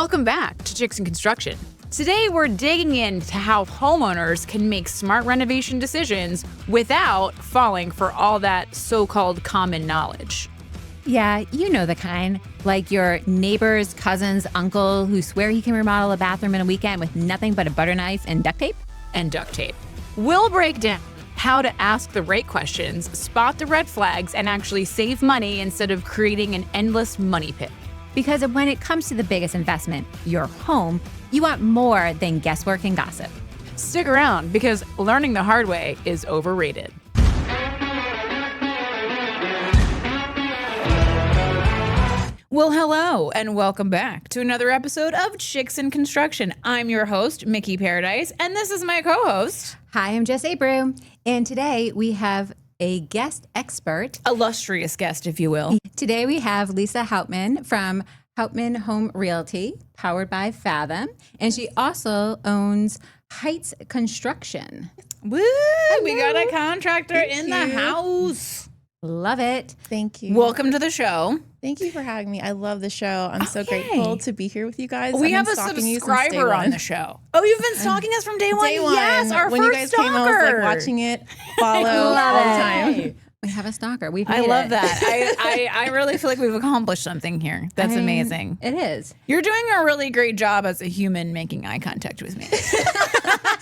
Welcome back to Chicks in Construction. Today we're digging into how homeowners can make smart renovation decisions without falling for all that so-called common knowledge. Yeah, you know the kind. Like your neighbor's cousin's uncle who swear he can remodel a bathroom in a weekend with nothing but a butter knife and duct tape. We'll break down how to ask the right questions, spot the red flags, and actually save money instead of creating an endless money pit. Because when it comes to the biggest investment, your home, you want more than guesswork and gossip. Stick around because learning the hard way is overrated. Well, hello, and welcome back to another episode of Chicks in Construction. I'm your host, Mickey Paradise, and this is my co-host. Hi, I'm Jess Abreu, and today we have a guest expert. Illustrious guest, if you will. Today we have Lisa Houtman from Houtman Home Realty, powered by Fathom, and she also owns Heights Construction. Woo! We got a contractor in the house. Love it. Thank you. Welcome to the show. Thank you for having me. I love the show. I'm so grateful to be here with you guys. We I've have been a stalking you since day subscriber on one. the show. Oh, you've been stalking us from day one? Day one. Yes, our when first you guys stalker. came, I was like watching it, follow all the time. We have a stalker. We've I made love it. that. I really feel like we've accomplished something here. That's amazing. It is. You're doing a really great job as a human making eye contact with me.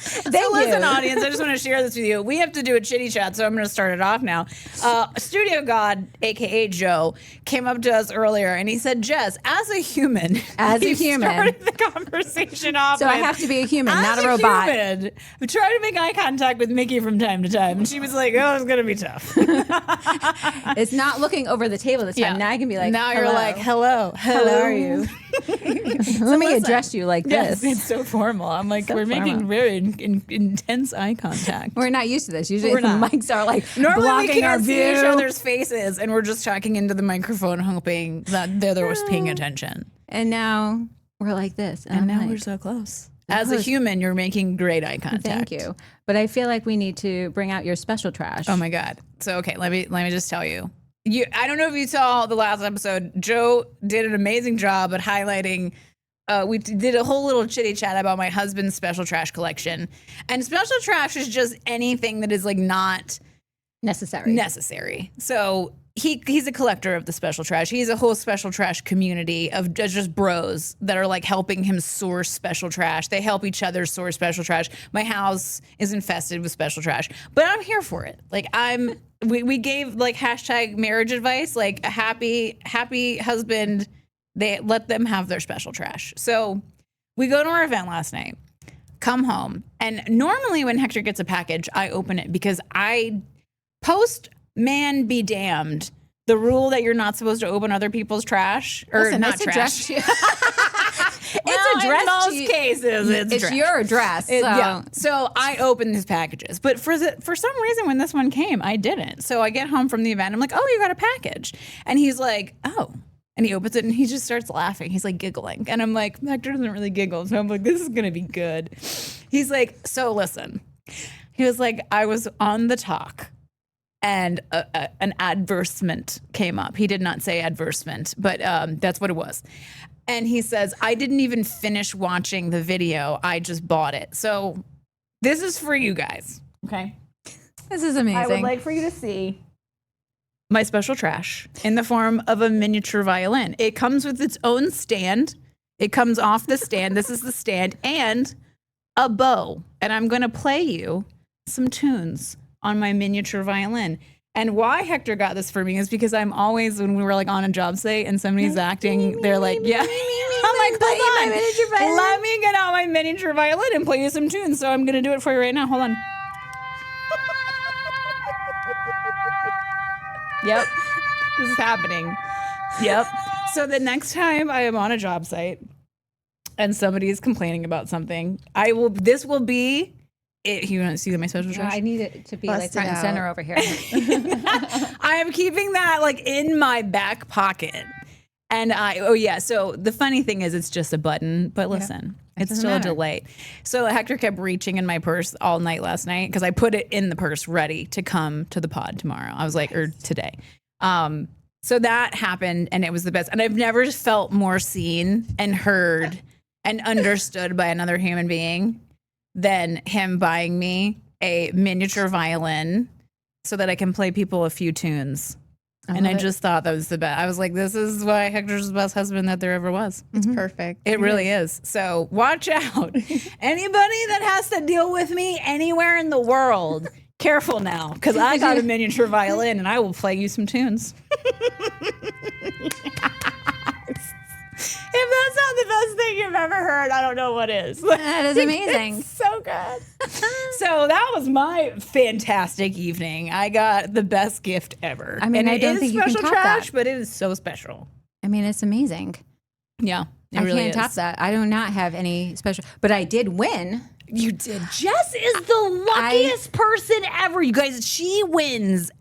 Thank Listen, you. audience, I just want to share this with you. We have to do a chitty chat, so I'm going to start it off now. Studio God, aka Joe, came up to us earlier and he said, "Jess, as a human, he started the conversation off. So I have to be a human, not a robot. Human, we try to make eye contact with Mickey from time to time, and she was like, "Oh, it's going to be tough." It's not looking over the table this time. Yeah. Now I can be like, now hello. you're like, "Hello, How are you? Let me address you like Yes, this. it's so formal. I'm like, So we're making formal. very intense eye contact. We're not used to this. Usually We're the not. mics are like Normally blocking we our can't see view. each other's faces, and we're just talking into the microphone, hoping that the other was paying attention. And now we're like this. And I'm now like, we're so close. As a human, you're making great eye contact. thank you. But I feel like we need to bring out your special trash. Oh my God. So okay, let me just tell you. I don't know if you saw the last episode. Joe did an amazing job at highlighting. We did a whole little chitty chat about my husband's special trash collection, and special trash is just anything that is like not necessary. So he's a collector of the special trash. He's a whole special trash community of just bros that are like helping him source special trash. They help each other source special trash. My house is infested with special trash, but I'm here for it. Like we gave like hashtag marriage advice, like a happy husband. They let them have their special trash. So we go to our event last night, come home, and normally when Hector gets a package, I open it because I post man be damned. The rule that you're not supposed to open other people's trash or Listen, not it's trash. It's addressed in most to you. cases, it's trash. your address. So. Yeah. So I opened his packages, but for some reason when this one came, I didn't. So I get home from the event. I'm like, "Oh, you got a package," and he's like, "Oh." And he opens it and he just starts laughing. He's like giggling. And I'm like, Hector doesn't really giggle. So I'm like, this is going to be good. He's like, so listen. He was like, I was on the talk and an advertisement came up. He did not say advertisement, but that's what it was. And he says, I didn't even finish watching the video. I just bought it. So this is for you guys. Okay. This is amazing. I would like for you to see my special trash in the form of a miniature violin. It comes with its own stand. It comes off the stand. This is the stand and a bow. And I'm going to play you some tunes on my miniature violin. And why Hector got this for me is because I'm always, when we were like on a job site and somebody's acting, they're like, yeah. I'm like, hold on. Let me get out my miniature violin and play you some tunes. So I'm going to do it for you right now. Hold on. Yep. This is happening. Yep. So the next time I am on a job site and somebody is complaining about something, this will be it. You want to see my special trash? I need it to be Bust like it front and out. center over here. I am keeping that like in my back pocket. And so the funny thing is it's just a button, but listen, it's doesn't still matter. a delight. So Hector kept reaching in my purse all night last night because I put it in the purse ready to come to the pod tomorrow. I was like, or today. So that happened and it was the best. And I've never felt more seen and heard and understood by another human being than him buying me a miniature violin so that I can play people a few tunes. And I just thought that was the best. I was like, this is why Hector's the best husband that there ever was. It's perfect. It really is. So watch out. Anybody that has to deal with me anywhere in the world, careful now, because I got a miniature violin and I will play you some tunes. If that's not the best thing you've ever heard, I don't know what is. That is amazing. It's so good. So that was my fantastic evening. I got the best gift ever. I mean, and I don't think you can special top trash, that. but it is so special. I mean, it's amazing. Yeah, it I really can't is. top that. I do not have any special, but I did win. You did. Jess is the luckiest person ever. You guys, she wins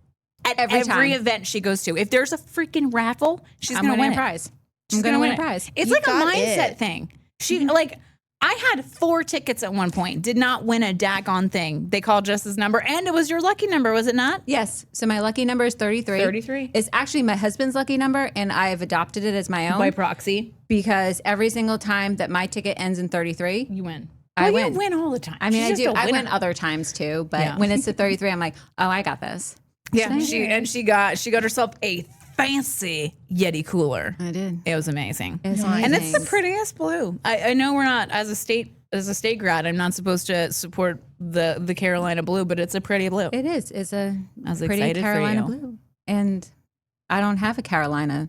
at every time. event she goes to. If there's a freaking raffle, she's I'm going to win a it. prize. She's I'm going to win a it. prize. It's You like a got mindset it. thing. She like I had 4 tickets at one point. Did not win a daggone thing. They called Jess's number, and it was your lucky number, was it not? Yes. So my lucky number is 33. 33. It's actually my husband's lucky number, and I've adopted it as my own By proxy, because every single time that my ticket ends in 33, you win. I Well, win. You win all the time. I mean, She's I just do. a I win winner. other times too, but Yeah. when it's at 33, I'm like, oh, I got this. Yeah, she got herself a fancy Yeti cooler. I did. It was amazing. It's And it's the amazing. prettiest blue. I know we're not as a state grad. I'm not supposed to support the Carolina blue, but it's a pretty blue. It is. It's a was pretty excited for Carolina you. blue, and I don't have a Carolina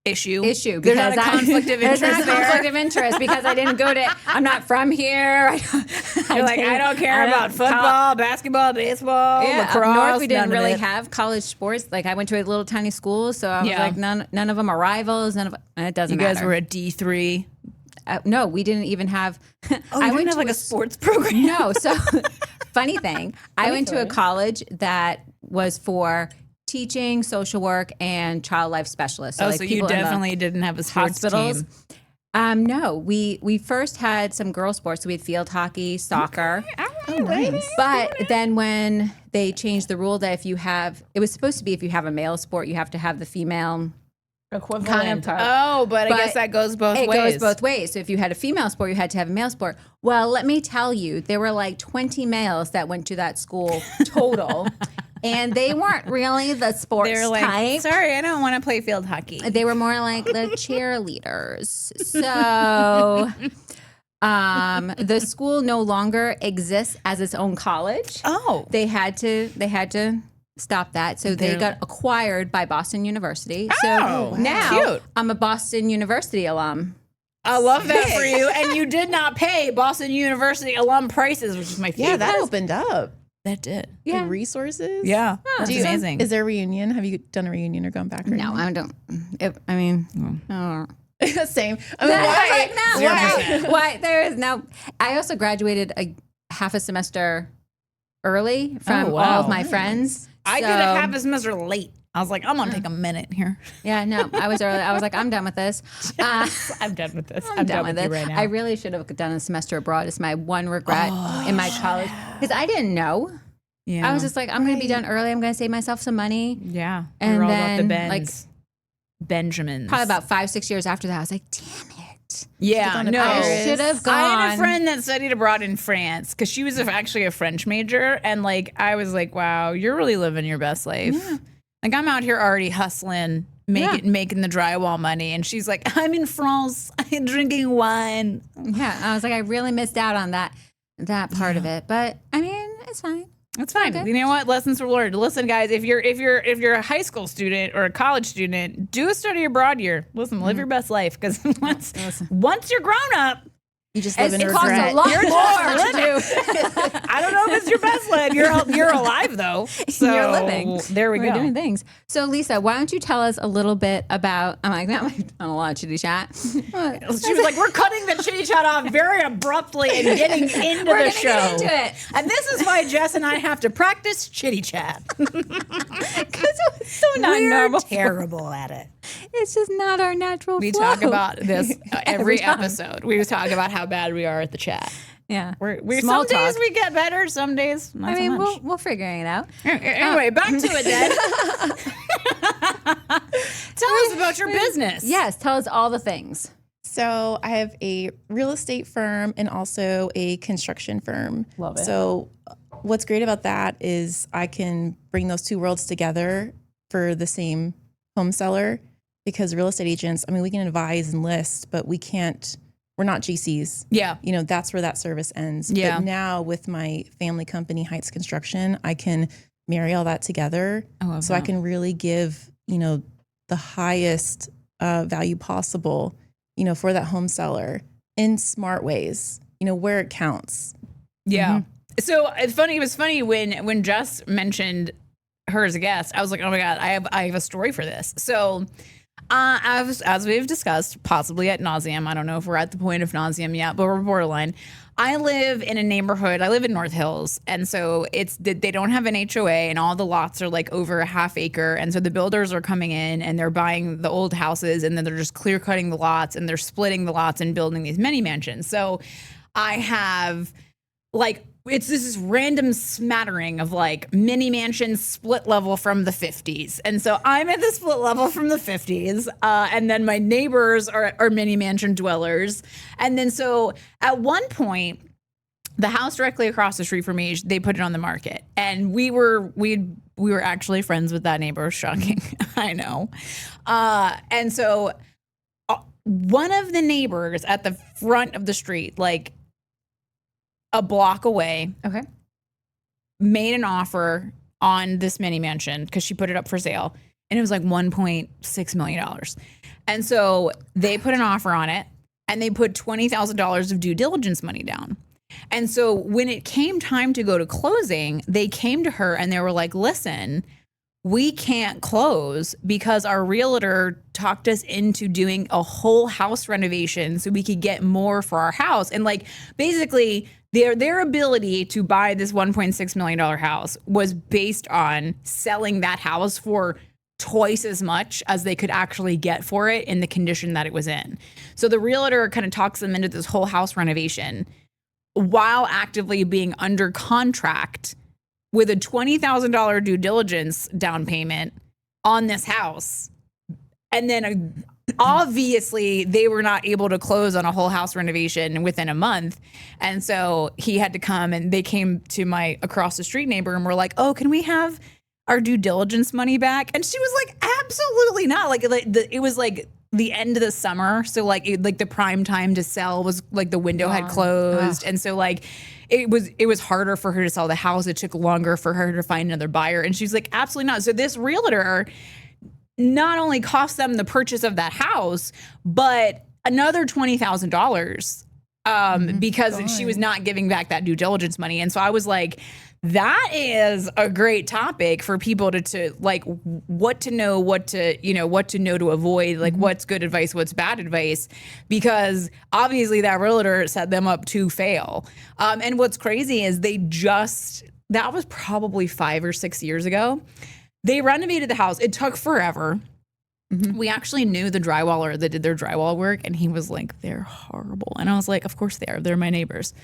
issue. There's There's not a conflict of There's interest not a there. conflict of interest because I didn't go to. I'm not from here. You're like, I don't care about football, basketball, baseball, Yeah, lacrosse. up north we didn't none of really it. have college sports. Like I went to a little tiny school, so I was Yeah. like, none of them are rivals. None of it doesn't You guys matter. were a D3. No, we didn't even have. I wouldn't have like a sports program. No, so funny thing. I went to a college that was for teaching, social work, and child life specialists. Oh, like so you people in the definitely didn't have a sports hospitals. team. No, we first had some girl sports. So we had field hockey, soccer. Oh, nice. But then when they changed the rule that it was supposed to be if you have a male sport, you have to have the female Equivalent. Kind of- Oh, but I but guess that goes both It ways. goes both ways. So if you had a female sport, you had to have a male sport. Well, let me tell you, there were like 20 males that went to that school total, and they weren't really the sports They're like, type. sorry, I don't want to play field hockey. They were more like the cheerleaders. So the school no longer exists as its own college. Oh. They had to stop that. So they They're- got acquired by Boston University. Oh, So now cute. I'm a Boston University alum. I love that for you. And you did not pay Boston University alum prices, which is my favorite. Yeah, that opened up. That did. Yeah. Like resources. Yeah. That's Do you- amazing. Is there a reunion? Have you done a reunion or gone back? Or No, I don't. Oh. anything? Same. I mean, I why? was like, no, 0%. why? There is no. I also graduated a half a semester early from Oh, wow. all of my friends. I did So- a half a semester late. I was like, I'm going to take a minute here. Yeah, no, I was early. I was like, I'm done with this. I'm done with this. I'm done with you it. right now. I really should have done a semester abroad. It's my one regret in my college because I didn't know. yeah. I was just like, I'm going to be done early. I'm going to save myself some money. yeah. And We're all about the then, like, Benjamins. Probably about 5-6 years after that, I was like, damn it. Yeah, gone to no. Paris. I should have gone. I had a friend that studied abroad in France because she was actually a French major. And like, I was like, wow, you're really living your best life. Yeah. Like, I'm out here already hustling, making the drywall money. And she's like, I'm in France, I'm drinking wine. Yeah, I was like, I really missed out on that part of it. But I mean, it's fine. That's fine. Okay. You know what? Lessons were learned. Listen, guys, if you're a high school student or a college student, do a study abroad year. Listen, live your best life because once you're grown up, You just live in It costs regret. a lot You're more just to do. I don't know if it's your best life. You're alive though. So You're living. There we We're go. doing things. So, Lisa, why don't you tell us a little bit about? I'm like, that might on a lot of chitty chat. She was like, "We're cutting the chitty chat off very abruptly and getting into We're the gonna show." get into it. And this is why Jess and I have to practice chitty chat. Because it's so not We're normal. terrible at it. It's just not our natural We flow. talk about this every time. episode. We talk about how bad we are at the chat. Yeah. We Small some days talk. we get better, some days not I mean, so much. we're figuring it out. Anyway, back to it then. Tell us about your business. Yes, tell us all the things. So I have a real estate firm and also a construction firm. Love it. So what's great about that is I can bring those two worlds together for the same home seller, because real estate agents, I mean, we can advise and list, but we're not GCs. Yeah. You know, that's where that service ends. Yeah. But now with my family company, Heights Construction, I can marry all that together. So I can really give, you know, the highest value possible, you know, for that home seller in smart ways, you know, where it counts. Yeah. So it was funny when Jess mentioned her as a guest, I was like, oh my God, I have a story for this. So as we've discussed, possibly ad nauseum, I don't know if we're at the point of nauseum yet, but we're borderline. I live in a neighborhood. I live in North Hills, and so they don't have an HOA, and all the lots are like over a half acre, and so the builders are coming in and they're buying the old houses, and then they're just clear cutting the lots, and they're splitting the lots and building these mini mansions. So I have like this is random smattering of like mini mansions split level from the 50s. And so I'm at the split level from the 50s. And then my neighbors are mini mansion dwellers. And then so at one point, the house directly across the street from me, they put it on the market. And we were actually friends with that neighbor. Shocking. I know. And so one of the neighbors at the front of the street, like a block away, made an offer on this mini mansion because she put it up for sale, and it was like $1.6 million. And so they put an offer on it, and they put $20,000 of due diligence money down. And so when it came time to go to closing, they came to her and they were like, listen, we can't close because our realtor talked us into doing a whole house renovation so we could get more for our house. And like basically their ability to buy this $1.6 million house was based on selling that house for twice as much as they could actually get for it in the condition that it was in. So the realtor kind of talks them into this whole house renovation while actively being under contract with a $20,000 due diligence down payment on this house. And then obviously they were not able to close on a whole house renovation within a month. And so he had to come, and they came to my across the street neighbor and were like, oh, can we have our due diligence money back? And she was like, absolutely not. It was like the end of the summer. So like the prime time to sell was like the window had closed. And so like it was harder for her to sell the house. It took longer for her to find another buyer. And she's like, absolutely not. So this realtor not only cost them the purchase of that house, but another $20,000 because she was not giving back that due diligence money. And so I was like, that is a great topic for people to like what to know, what to know to avoid, like what's good advice, what's bad advice, because obviously that realtor set them up to fail. And what's crazy is that was probably 5 or 6 years ago. They renovated the house. It took forever. We actually knew the drywaller that did their drywall work, and he was like, they're horrible. And I was like, of course they are. They're my neighbors.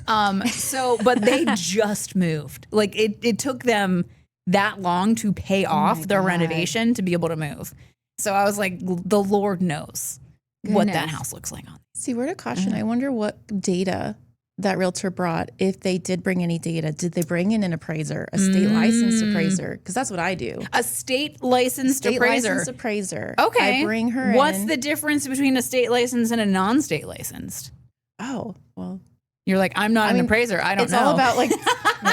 But they just moved. Like it took them that long to pay off their renovation to be able to move. So I was like, the Lord knows what that house looks like on. See, word of caution, I wonder what data that realtor brought, if they did bring any data. Did they bring in an appraiser, a state licensed appraiser? Because that's what I do. A state licensed appraiser. Okay. I bring her What's in. the difference between a state licensed and a non-state licensed? Oh, well. You're like, I'm not an appraiser. I don't know. It's all about like,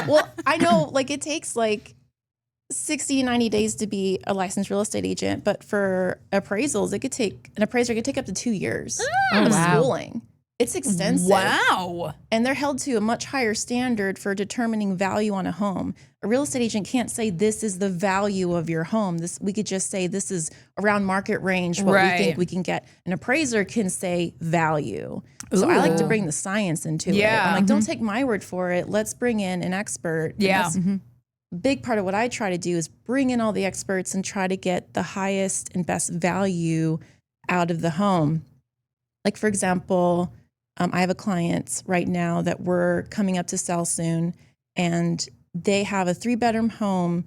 well, I know like it takes like 60 to 90 days to be a licensed real estate agent. But for appraisals, an appraiser could take up to 2 years of schooling. It's extensive. Wow. And they're held to a much higher standard for determining value on a home. A real estate agent can't say this is the value of your home. We could just say this is around market range, what we think we can get. An appraiser can say value. So I like to bring the science into it. I'm like, don't take my word for it. Let's bring in an expert. Yeah. Big part of what I try to do is bring in all the experts and try to get the highest and best value out of the home. Like, for example, I have a client right now that we're coming up to sell soon, and they have a 3-bedroom home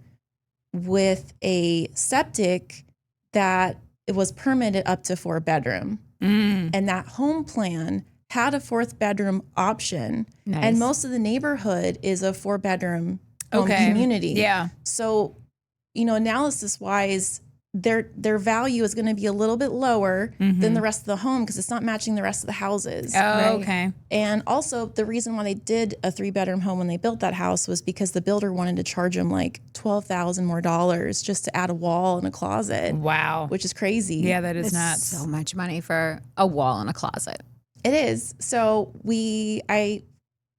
with a septic that it was permitted up to 4-bedroom. And that home plan had a 4th bedroom option. Nice. And most of the neighborhood is a 4-bedroom home community. Yeah. So, analysis wise, their value is going to be a little bit lower than the rest of the home because it's not matching the rest of the houses. Oh, okay. And also the reason why they did a 3-bedroom home when they built that house was because the builder wanted to charge them like $12,000 more just to add a wall and a closet. Wow. Which is crazy. Yeah, that is It's nuts. so much money for a wall and a closet. It is. So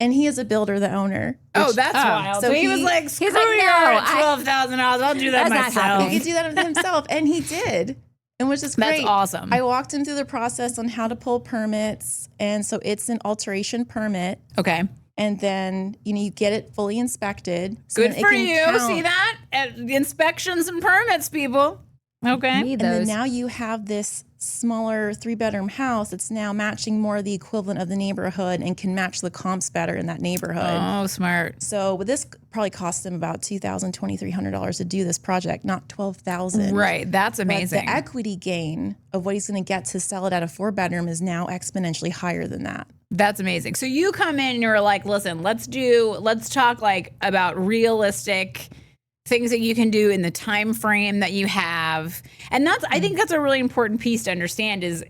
and he is a builder, the owner. Oh, that's wild. So he was like, screw like, you no, at $12,000. I'll do that That's not myself. happening. He could do that himself, and he did, and which is great. That's awesome. I walked him through the process on how to pull permits, and so it's an alteration permit, Okay. and then you get it fully inspected. So Good then it for can you. count. See that? Inspections and permits, people. Okay. Need And then those. now you have this smaller 3-bedroom house that's now matching more the equivalent of the neighborhood and can match the comps better in that neighborhood. Oh, smart. So this probably cost them about $2,000, $2,300 to do this project, not $12,000. Right. That's But amazing. the equity gain of what he's going to get to sell it at a 4-bedroom is now exponentially higher than that. That's amazing. So you come in and you're like, listen, let's talk like about realistic things that you can do in the time frame that you have. And I think that's a really important piece to understand is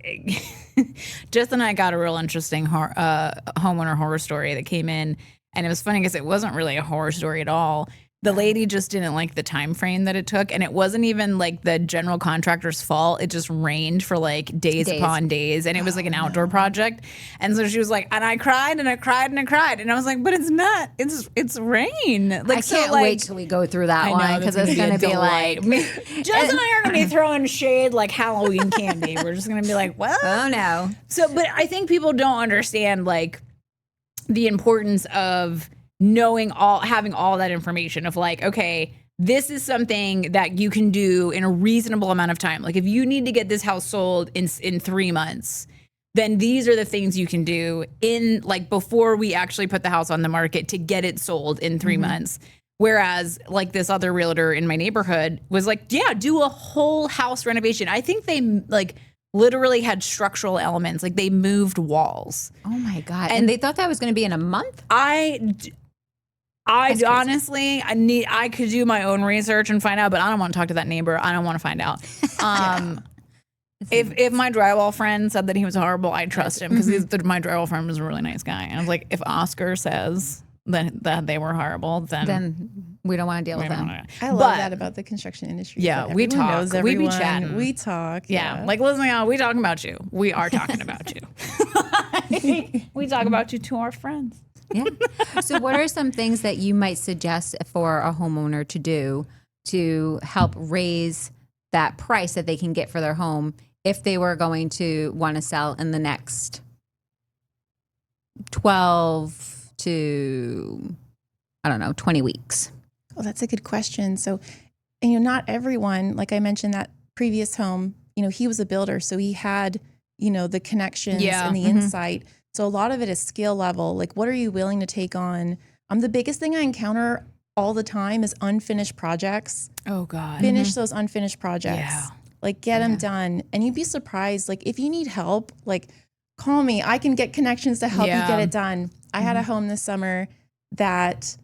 Jess and I got a real interesting homeowner horror story that came in. And it was funny because it wasn't really a horror story at all. The lady just didn't like the time frame that it took. And it wasn't even like the general contractor's fault. It just rained for like days upon days. And it was like an outdoor project. And so she was like, and I cried and I cried and I cried. And I was like, but it's not. It's rain. Like, I can't wait till we go through that one because it's going to be like, Jess and I are going to be throwing shade like Halloween candy. We're just going to be like, well. oh no. So, but I think people don't understand like the importance of having all that information of like, okay, this is something that you can do in a reasonable amount of time. Like if you need to get this house sold in 3 months, then these are the things you can do in like before we actually put the house on the market to get it sold in 3 months. Whereas like this other realtor in my neighborhood was like, yeah, do a whole house renovation. I think they like literally had structural elements. Like they moved walls. Oh my God. And they thought that was going to be in a month? I honestly, I could do my own research and find out, but I don't want to talk to that neighbor. I don't want to find out. If my drywall friend said that he was horrible, I'd trust him because my drywall friend was a really nice guy. And I was like, if Oscar says that they were horrible, then we don't want to deal with them. I love that about the construction industry. Yeah, that we everyone talk. knows We everyone. be chatting. We talk. Yeah. Like, listen, we talking about you. We are talking about you. We talk about you to our friends. Yeah. So what are some things that you might suggest for a homeowner to do to help raise that price that they can get for their home if they were going to want to sell in the next 12 to, 20 weeks? Oh, that's a good question. So, not everyone, like I mentioned, that previous home, he was a builder. So he had, the connections and the insight. So a lot of it is skill level. Like, what are you willing to take on? The biggest thing I encounter all the time is unfinished projects. Oh, God. Finish those unfinished projects. Yeah. Like, get them done. And you'd be surprised. Like, if you need help, like, call me. I can get connections to help you get it done. I had a home this summer that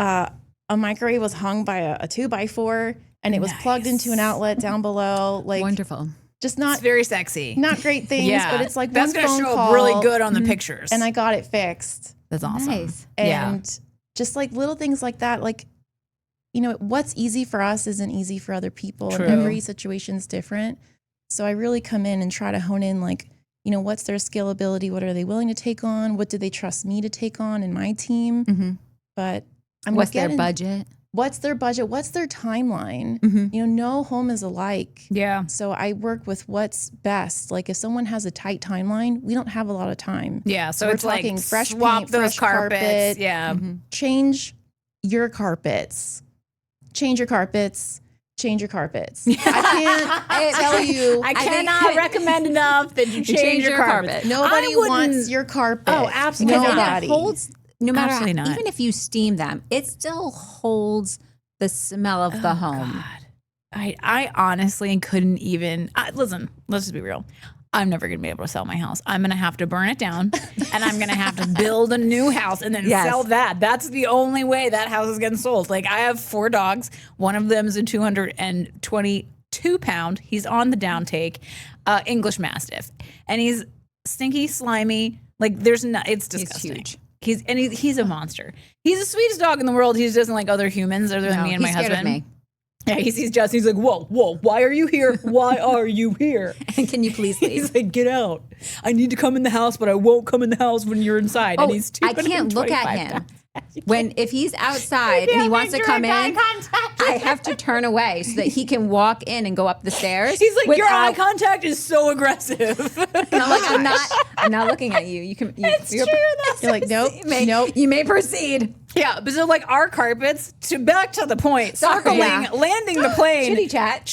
a microwave was hung by a 2x4 and it was plugged into an outlet down below. Like, wonderful. Just not It's very sexy. not great things, but it's like that's one gonna phone show call, up really good on the pictures. and I got it fixed. That's awesome. Nice. And just like little things like that, like, what's easy for us isn't easy for other people. True. And every situation's different. So I really come in and try to hone in, like, what's their skill ability? What are they willing to take on? What do they trust me to take on in my team? Mm-hmm. But What's their budget? What's their budget? What's their timeline? Mm-hmm. No home is alike. Yeah. So I work with what's best. Like if someone has a tight timeline, we don't have a lot of time. Yeah. So We're it's like talking fresh swap paint, those fresh carpets. carpet. Yeah. Change your carpets. Change your carpets. Change your carpets. I can't tell you. I cannot recommend enough that you change your carpet. Nobody wants your carpet. Oh, absolutely. Nobody. It holds, no matter Absolutely not. even if you steam them, it still holds the smell of the home. God. I honestly couldn't even listen. Let's just be real. I'm never going to be able to sell my house. I'm going to have to burn it down and I'm going to have to build a new house and then sell that. That's the only way that house is getting sold. Like I have 4 dogs. One of them is a 222 pound. He's on the downtake, English Mastiff. And he's stinky, slimy. Like it's disgusting. He's huge. He's a monster. He's the sweetest dog in the world. He just doesn't like other humans other than me and my husband. He's scared of me. Yeah, he sees Justin. He's like, whoa, why are you here? Why are you here? And can you please leave? He's like, get out. I need to come in the house, but I won't come in the house when you're inside. And he's I can't look at him. If he's outside and he wants to come in, I have to turn away so that he can walk in and go up the stairs. He's like, your eye contact is so aggressive. And I'm like, I'm not looking at you. You're like, nope. You may proceed. Yeah, but so like our carpets, back to the point, landing the plane. Chitty chat.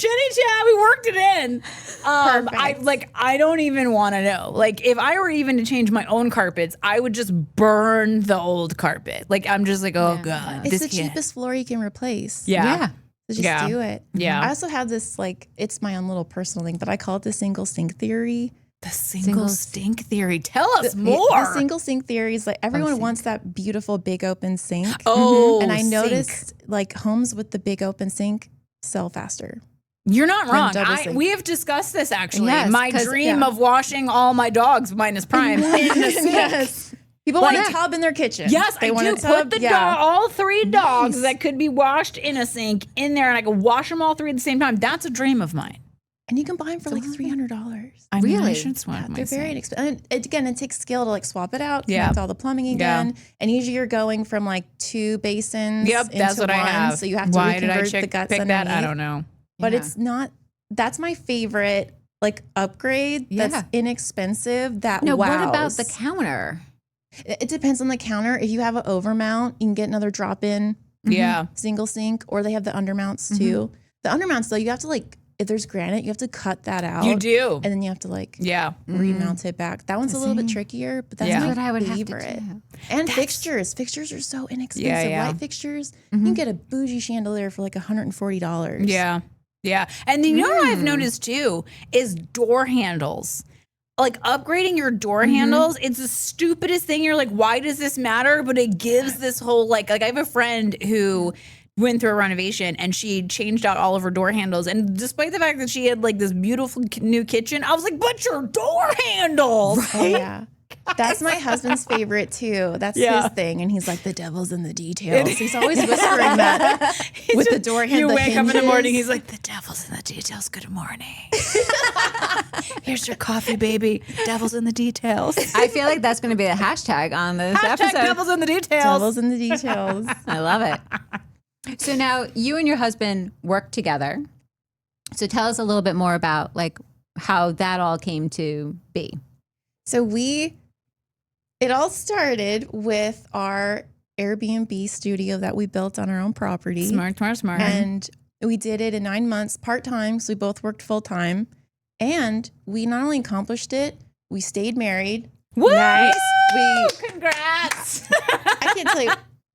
We worked it in. I don't even want to know. Like if I were even to change my own carpets, I would just burn the old carpet. Like I'm just like, oh God. It's the cheapest floor you can replace. Yeah. So just do it. Yeah. I also have this, like, it's my own little personal thing, but I call it the single sink theory. The single sink theory. Tell us more. The single sink theory is like everyone wants that beautiful big open sink. Oh, and I noticed like homes with the big open sink sell faster. You're not wrong. We have discussed this actually. Yes, my dream of washing all my dogs minus Prime in the sink. Yes. People want a tub in their kitchen. Yes, I do. Put all 3 dogs that could be washed in a sink in there, and I could wash them all 3 at the same time. That's a dream of mine. And you can buy them for like $300. I mean, I should swap my They're very inexpensive. And again, it takes skill to like swap it out, Yeah. connect all the plumbing again. And usually you're going from like 2 basins into that's what one. I have. So you have to reconvert the guts pick underneath. that? I don't know. But it's not, that's my favorite like upgrade that's inexpensive that No, wows. what about the counter? It depends on the counter. If you have an overmount, you can get another drop-in single sink, or they have the undermounts too. The undermounts though, you have to like, if there's granite, you have to cut that out. You do. And then you have to like remount it back. That one's a little bit trickier, but that's my what I would favorite. have to do. And fixtures. Fixtures are so inexpensive. Yeah. Light fixtures, you can get a bougie chandelier for like $140. Yeah. Yeah. And you know what I've noticed too is door handles. Like upgrading your door handles, it's the stupidest thing. You're like, why does this matter? But it gives this whole like I have a friend who went through a renovation and she changed out all of her door handles. And despite the fact that she had like this beautiful new kitchen, I was like, but your door handles. Right? Oh, yeah. That's my husband's favorite too. That's his thing. And he's like, the devil's in the details. He's always whispering that with the door handle. You wake up in the morning, he's like, the devil's in the details. Good morning. Here's your coffee, baby. Devil's in the details. I feel like that's going to be the hashtag on this episode. Devil's in the details. Devil's in the details. I love it. So now you and your husband work together. So tell us a little bit more about like how that all came to be. So it all started with our Airbnb studio that we built on our own property. Smart. And we did it in 9 months part-time. So we both worked full-time. And we not only accomplished it, we stayed married. Woo! Nice. Congrats. I can't tell you,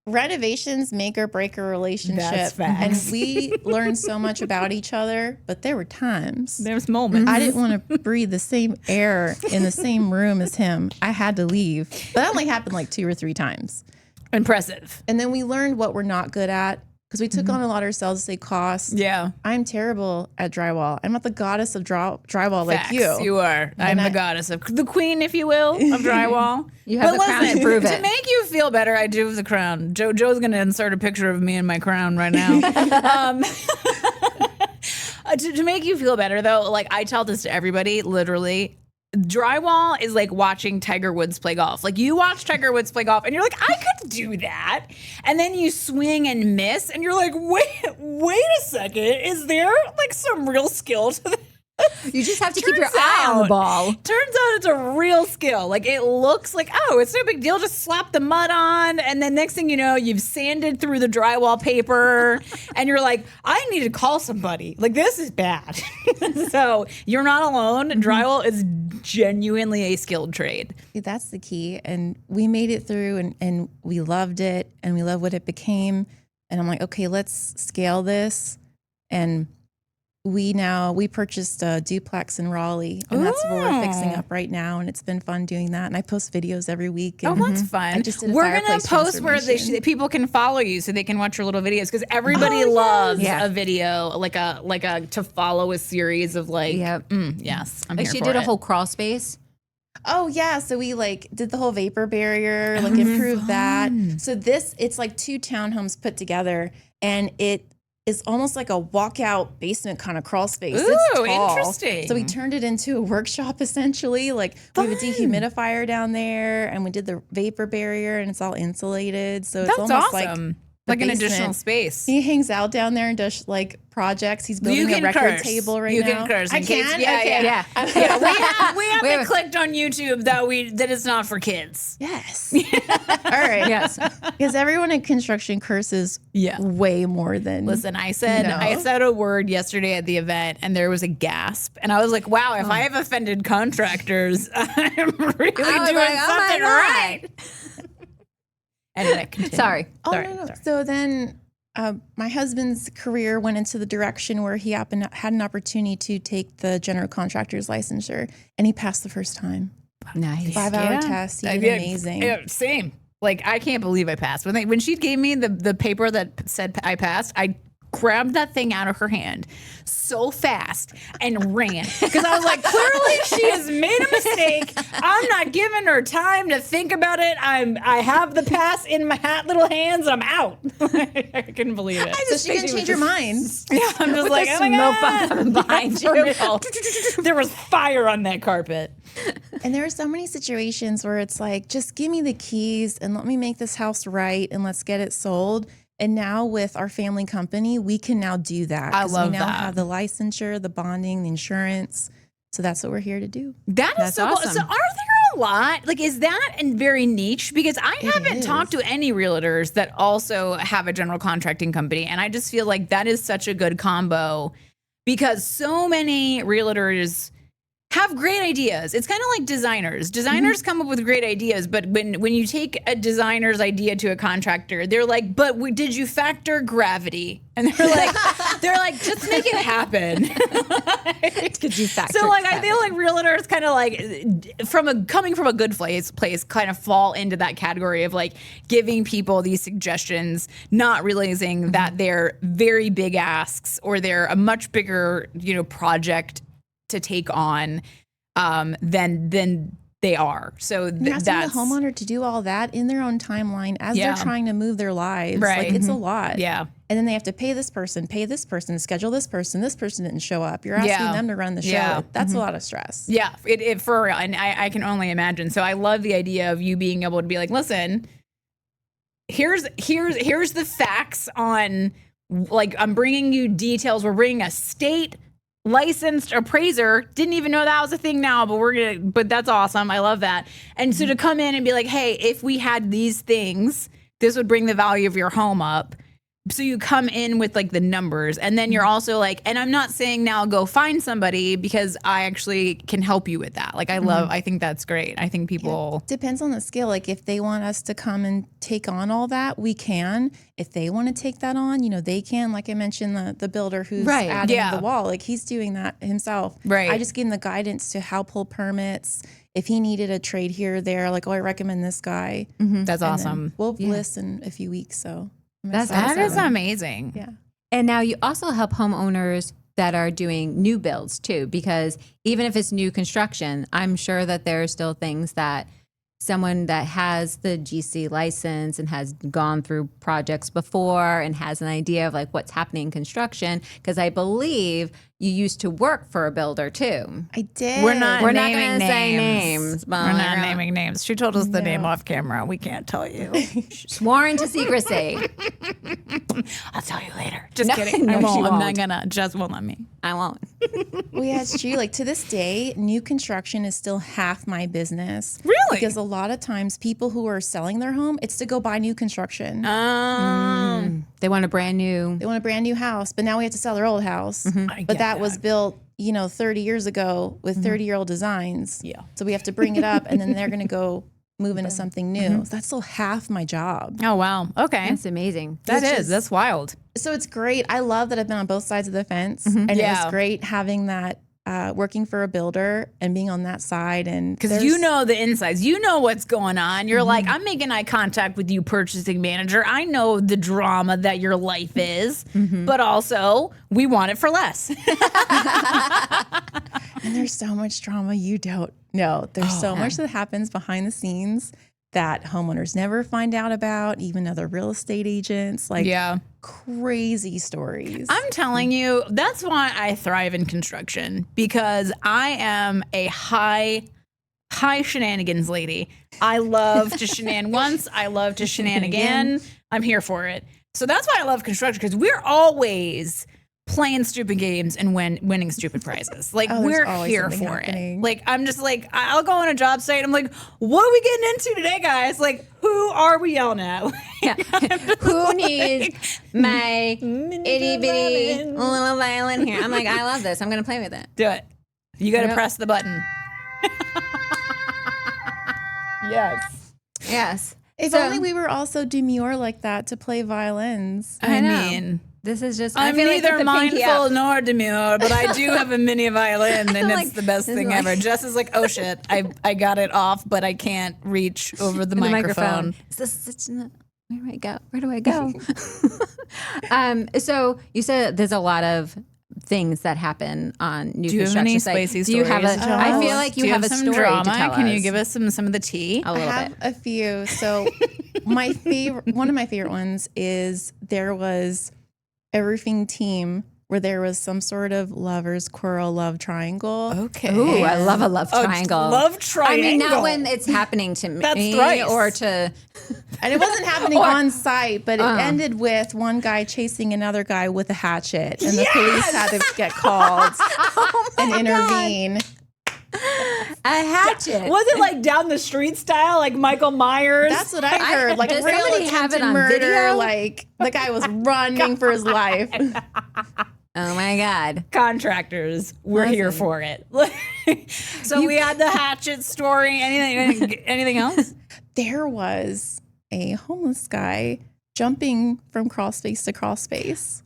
renovations make or break a relationship. That's facts. And we learned so much about each other, but there were times. There's moments. I didn't want to breathe the same air in the same room as him. I had to leave. But that only happened like 2 or 3 times. Impressive. And then we learned what we're not good at because we took on a lot ourselves to save costs. Yeah. I'm terrible at drywall. I'm not the goddess of drywall Facts. like you. You are. I'm the goddess of the queen, if you will, of drywall. You have the crown to prove it. To make you feel better, I do have the crown. Joe's going to insert a picture of me in my crown right now. To make you feel better, though, like I tell this to everybody, literally. Drywall is like watching Tiger Woods play golf. Like you watch Tiger Woods play golf and you're like, I could do that. And then you swing and miss and you're like, wait a second. Is there like some real skill to this? You just have to keep your eye on the ball. Turns out it's a real skill. Like it looks like, oh, it's no big deal. Just slap the mud on. And then next thing you know, you've sanded through the drywall paper and you're like, I need to call somebody. Like this is bad. So you're not alone. Drywall is genuinely a skilled trade. That's the key. And we made it through and we loved it and we love what it became. And I'm like, okay, let's scale this. And we purchased a duplex in Raleigh, and that's what we're fixing up right now. And it's been fun doing that. And I post videos every week. Oh, And that's fun. I just did a We're gonna fireplace post where transformation. people can follow you so they can watch your little videos, because everybody loves a video, like a to follow a series of like. Yep. Yes, I'm Like here she for did a it. whole crawl space. Oh yeah, so we like did the whole vapor barrier, like improved that. So it's like 2 townhomes put together, and it is almost like a walkout basement kind of crawl space. It's Ooh, tall. interesting. So we turned it into a workshop essentially. Like we have a dehumidifier down there, and we did the vapor barrier, and it's all insulated. So it's That's almost awesome. like Like an additional space. He hangs out down there and does like projects. He's building a record table right now. You can curse. I in case- can. Yeah, Okay. yeah. We haven't Wait. clicked on YouTube that it's not for kids. Yes. All right. Yes. Because everyone in construction curses way more than. Listen, I said a word yesterday at the event, and there was a gasp, and I was like, "Wow, if I have offended contractors, I'm really doing something right." Anyway, continue. Sorry. Oh, Sorry, no. sorry. So then my husband's career went into the direction where he had an opportunity to take the general contractor's licensure, and he passed the first time. Nice. 5-hour test. He did amazing. Yeah, same. Like, I can't believe I passed. When she gave me the paper that said I passed, I grabbed that thing out of her hand so fast and ran, because I was like, clearly she has made a mistake. I'm not giving her time to think about it. I have the pass in my little hands. I'm out. I couldn't believe it. So she didn't change her mind. Yeah, I'm just like, oh my God. coming behind you. There was fire on that carpet. And there are so many situations where it's like, just give me the keys and let me make this house right and let's get it sold. And now with our family company, we can now do that. I 'cause love we now that. have the licensure, the bonding, the insurance. So that's what we're here to do. That is That's so cool. awesome. So are there a lot? Like, is that very niche? Because I haven't talked to any realtors that also have a general contracting company. And I just feel like that is such a good combo, because so many realtors have great ideas. It's kind of like designers. Designers come up with great ideas, but when you take a designer's idea to a contractor, they're like, "But did you factor gravity?" And they're like, "Just make it happen." Did you factor? So like, I feel like realtors kind of like coming from a good place kind of fall into that category of like giving people these suggestions, not realizing that they're very big asks, or they're a much bigger, project to take on than they are. So You're asking that's the homeowner to do all that in their own timeline as Yeah. they're trying to move their lives. Right. Like it's a lot. Yeah. And then they have to pay this person, schedule this person. This person didn't show up. You're asking Yeah. them to run the show. Yeah. That's a lot of stress. Yeah, it for real. And I can only imagine. So I love the idea of you being able to be like, listen, here's the facts on, like, I'm bringing you details. We're bringing a state licensed appraiser. Didn't even know that was a thing now, but that's awesome. I love that. And so to come in and be like, hey, if we had these things, this would bring the value of your home up. So you come in with like the numbers, and then you're also like, and I'm not saying now go find somebody, because I actually can help you with that. Like I think that's great. I think people. Depends on the skill. Like if they want us to come and take on all that, we can. If they want to take that on, they can. Like I mentioned, the builder who's Right. adding Yeah. the wall, like he's doing that himself. Right. I just gave him the guidance to how pull permits. If he needed a trade here or there, like, I recommend this guy. That's And then awesome. We'll list in a few weeks. So I'm That's excited. That is amazing. Yeah. And now you also help homeowners that are doing new builds too, because even if it's new construction, I'm sure that there are still things that someone that has the GC license and has gone through projects before and has an idea of like what's happening in construction, because I believe you used to work for a builder too. I did. We're not We're not naming gonna say names. names, but We're we're not not- naming names. She told us the name No. off camera. We can't tell you. Sworn to secrecy. I'll tell you later. Just No, kidding. no, I she won't. I'm not won't. gonna. Jess won't let me. I won't. Well, yeah, it's true. Like to this day, new construction is still half my business. Really? Because a lot of times people who are selling their home, it's to go buy new construction. They want a brand new. They want a brand new house, but now we have to sell their old house. I But get that was built, 30 years ago with 30-year-old designs. Yeah. So we have to bring it up, and then they're going to go move into something new. That's still half my job. Oh, wow. Okay. That's amazing. That's wild. So it's great. I love that I've been on both sides of the fence. And it was great having that, working for a builder and being on that side. And because you know the insides, you know what's going on. You're like, I'm making eye contact with you, purchasing manager. I know the drama that your life is, but also we want it for less. And there's so much drama you don't know. There's so much that happens behind the scenes that homeowners never find out about, even other real estate agents. Like, crazy stories. I'm telling you, that's why I thrive in construction, because I am a high shenanigans lady. I love to shenan once. I love to shenan again. I'm here for it. So that's why I love construction, because we're always playing stupid games and winning stupid prizes. Like, we're here for it. Like, I'm just like, I'll go on a job site and I'm like, what are we getting into today, guys? Like, who are we yelling at? Who needs my itty bitty little violin here? I'm like, I love this. I'm going to play with it. Do it. You got to press the button. Yes. If only we were also demure like that to play violins. I know. mean, this is just, I'm neither mindful nor demure, but I do have a mini violin, and like, it's the best thing ever. Jess is like, oh shit, I got it off, but I can't reach over the microphone. Where do I go? Where do I go? So you said there's a lot of things that happen on new construction sites. Do you have a? I feel like you have a some story drama? to tell Can us. you give us some of the tea? A little I have bit. a few. So one of my favorite ones is there was a roofing team where there was some sort of lovers quarrel, love triangle. Okay. Ooh, I love a love triangle. Love triangle. I mean, not when it's happening to me That's thrice. or to. And it wasn't happening on site, but it ended with one guy chasing another guy with a hatchet, and the police had to get called and intervene. A hatchet. Was it like down the street style, like Michael Myers? That's what I heard. Like Does real somebody have it attempted on murder. video? Like the guy was running for his life. Oh my God. Contractors, we're here for it. So we had the hatchet story. Anything else? There was a homeless guy jumping from crawl space to crawl space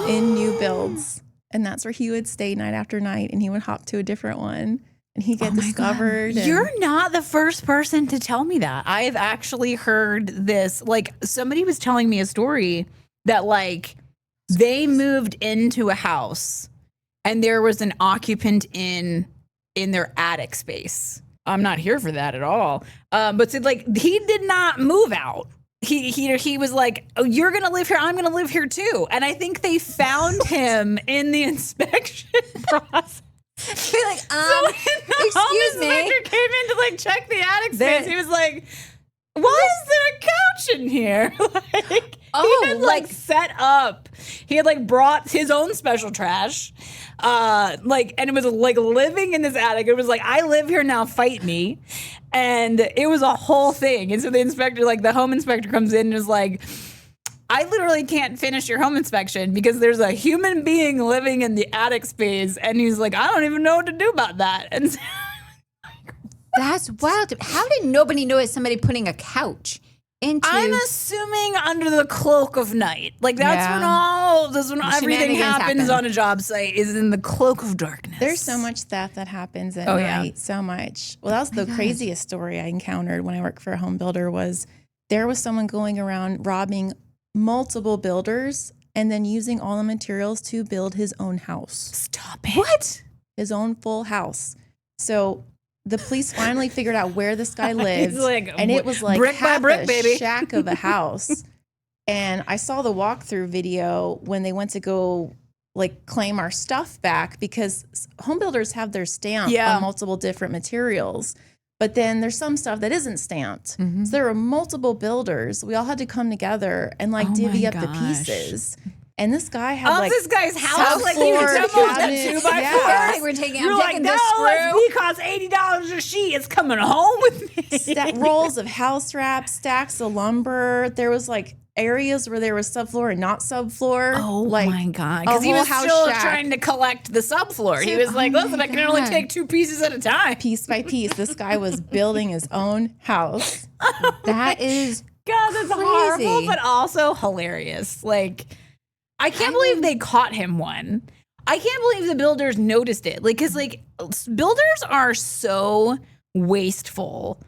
in new builds. And that's where he would stay night after night, and he would hop to a different one, and he'd get discovered. You're not the first person to tell me that. I've actually heard this. Like, somebody was telling me a story that, like, they moved into a house and there was an occupant in their attic space. I'm not here for that at all. But so, like, he did not move out. He was like, oh, you're going to live here. I'm going to live here too. And I think they found him in the inspection process. You're like, So when the home inspector came in to like check the attic space, he was like, why is there a couch in here? Like, he had like set up. He had like brought his own special trash. And it was like living in this attic. It was like, I live here now, fight me. And it was a whole thing. And so the home inspector comes in and is like, I literally can't finish your home inspection because there's a human being living in the attic space. And he's like, I don't even know what to do about that. And so, that's wild. How did nobody notice somebody putting a couch into? I'm assuming under the cloak of night. Like that's when everything happens on a job site is in the cloak of darkness. There's so much theft that happens at night. So much. Well, that was the craziest story I encountered when I worked for a home builder. Was there was someone going around robbing multiple builders and then using all the materials to build his own house. Stop it. What? His own full house. So the police finally figured out where this guy lived, and it was like brick by brick, baby, shack of a house. And I saw the walkthrough video when they went to go like claim our stuff back, because home builders have their stamp on multiple different materials. But then there's some stuff that isn't stamped. So there were multiple builders. We all had to come together and like divvy up the pieces. And this guy had this guy's house, like he was cabinets. 2x4. Like we're taking. You're like, no, it costs $80 a sheet. It's coming home with me. Rolls of house wrap, stacks of lumber. There was like areas where there was subfloor and not subfloor. Oh like, my God. a Because he whole was house still shack. trying to collect the subfloor. He was like, listen, I can only God. take 2 pieces at a time. Piece by piece, this guy was building his own house. That is God, that's crazy. horrible, but also hilarious. Like, I can't believe they caught him one. I can't believe the builders noticed it. Like, because, like, builders are so wasteful.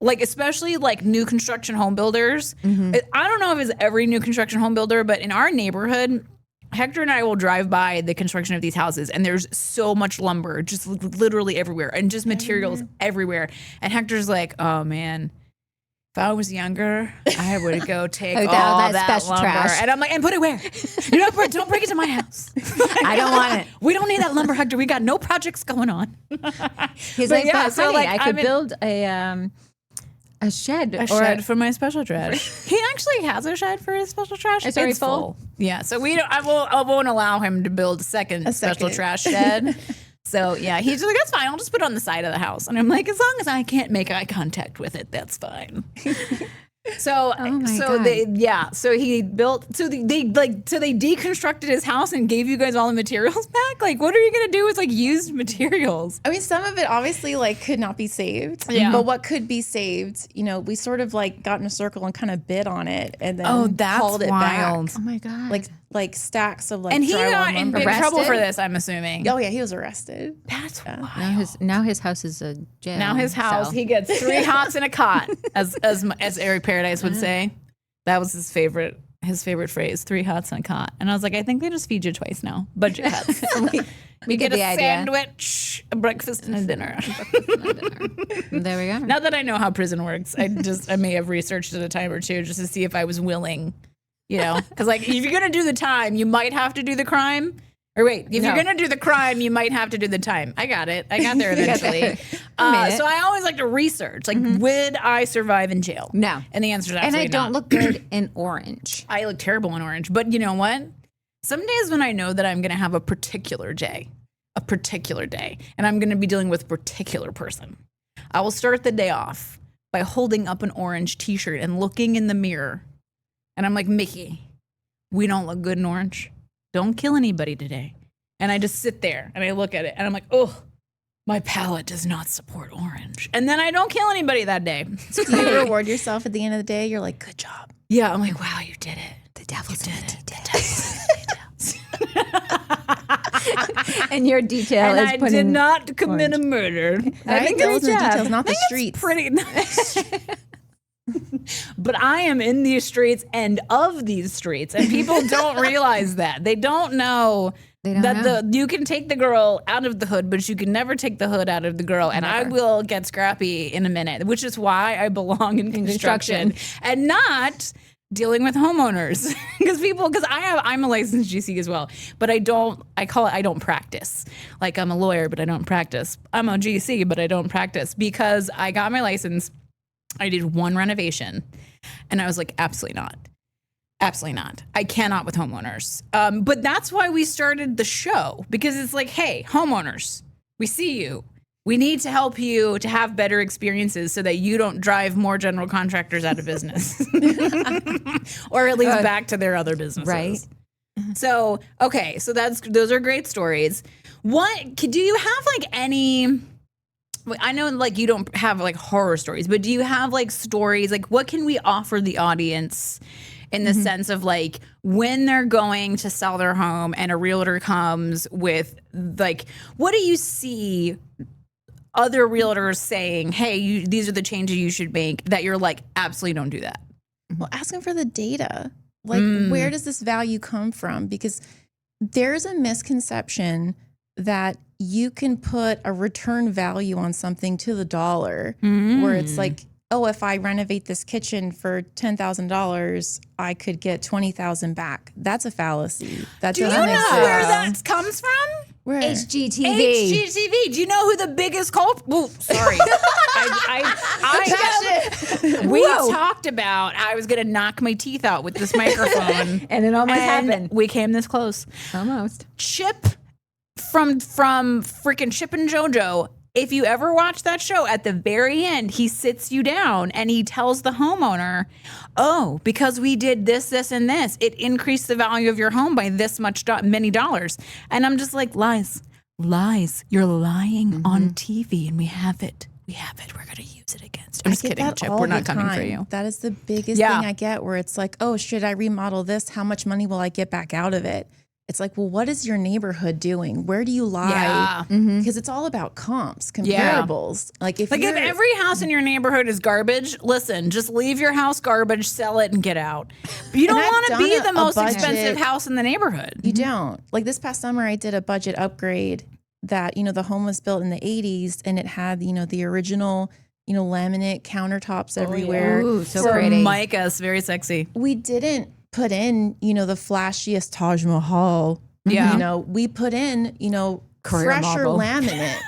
Like, especially, like, new construction home builders. I don't know if it's every new construction home builder, but in our neighborhood, Hector and I will drive by the construction of these houses, and there's so much lumber, just literally everywhere, and just materials everywhere. And Hector's like, oh, man. If I was younger, I would go take all that special lumber. trash. And I'm like, and put it where? Don't bring it to my house. I don't want it. We don't need that lumber, Hector. We got no projects going on. He's But like, yeah, but so, honey, like, I could I'm in- build a shed. A shed for my special trash. He actually has a shed for his special trash. It's already full? Yeah, so I won't allow him to build a second special second. trash shed. So yeah, he's just like, that's fine. I'll just put it on the side of the house. And I'm like, as long as I can't make eye contact with it, that's fine. So my so God. he built they deconstructed his house and gave you guys all the materials back. Like, what are you gonna do with like used materials? I mean, some of it obviously like could not be saved. Yeah. But what could be saved, you know, we sort of like got in a circle and kind of bid on it and then hauled it wild. back. Oh my God. Like stacks of like And he drywall got in lumber. big trouble Arrested? for this, I'm assuming. Oh yeah, he was arrested. That's wild. now his house is a jail. Now his house, so. he gets 3 hots in a cot, as Eric Paradise would say. That was his favorite phrase, 3 hots in a cot. And I was like, I think they just feed you twice now. Budget cuts. we get get a the idea. sandwich, a breakfast, and a dinner. There we go. Not that I know how prison works. I may have researched it a time or two just to see if I was willing, you know, because like if you're gonna do the time, you might have to do the crime. Or wait, if you're gonna do the crime, you might have to do the time. I got it. I got there eventually. So I always like to research. Like, would I survive in jail? No. And the answer is And absolutely I don't not. look good in orange. I look terrible in orange. But you know what? Some days when I know that I'm gonna have a particular day, and I'm gonna be dealing with a particular person, I will start the day off by holding up an orange t-shirt and looking in the mirror. And I'm like, Mickey, we don't look good in orange. Don't kill anybody today. And I just sit there and I look at it and I'm like, oh, my palate does not support orange. And then I don't kill anybody that day. Do you reward yourself at the end of the day? You're like, good job. Yeah, I'm like, wow, you did it. The devil's in the details. And your detail And is I putting did not commit a murder. I think those are the details, not the streets. Pretty nice. But I am in these streets and of these streets, and people don't realize that. They don't know that you can take the girl out of the hood, but you can never take the hood out of the girl. And I will get scrappy in a minute, which is why I belong in construction and not dealing with homeowners. Because I'm a licensed GC as well, but I don't practice. Like, I'm a lawyer, but I don't practice. I'm a GC, but I don't practice because I got my license. I did 1 renovation and I was like, absolutely not. Absolutely not. I cannot with homeowners. But that's why we started the show, because it's like, hey, homeowners, we see you. We need to help you to have better experiences so that you don't drive more general contractors out of business or at least back to their other businesses. Right. So, okay. So those are great stories. Do you have like any... I know like you don't have like horror stories, but do you have like stories? Like, what can we offer the audience in the sense of like when they're going to sell their home and a realtor comes with like, what do you see other realtors saying, hey, these are the changes you should make, that you're like, absolutely don't do that? Well, ask them for the data. Like, where does this value come from? Because there's a misconception that you can put a return value on something to the dollar, where it's like, oh, if I renovate this kitchen for $10,000, I could get $20,000 back. That's a fallacy. That Do you doesn't know exist. where that comes from? Where? HGTV. HGTV. Do you know who the biggest culprit? Well, sorry. We talked about I was going to knock my teeth out with this microphone. And it almost and happened. We came this close. Almost. Chip from freaking Chip and JoJo if you ever watch that show, at the very end, he sits you down and he tells the homeowner, oh, because we did this, this, and this, it increased the value of your home by this much, many dollars. And I'm just like, lies. You're lying on TV, and we have it. We're going to use it against. I'm just kidding, Chip. We're not coming for you. That is the biggest thing I get, where it's like, oh, should I remodel this? How much money will I get back out of it? It's like, well, what is your neighborhood doing? Where do you lie? Yeah. Because it's all about comps, comparables. Like if every house in your neighborhood is garbage, listen, just leave your house garbage, sell it, and get out. You don't want to be the most expensive house in the neighborhood. You don't. Like this past summer, I did a budget upgrade that, the home was built in the 80s, and it had, the original, laminate countertops everywhere. Ooh, so pretty. Micah's very sexy. We didn't put in, the flashiest Taj Mahal. Yeah. We put in, fresher marble. laminate.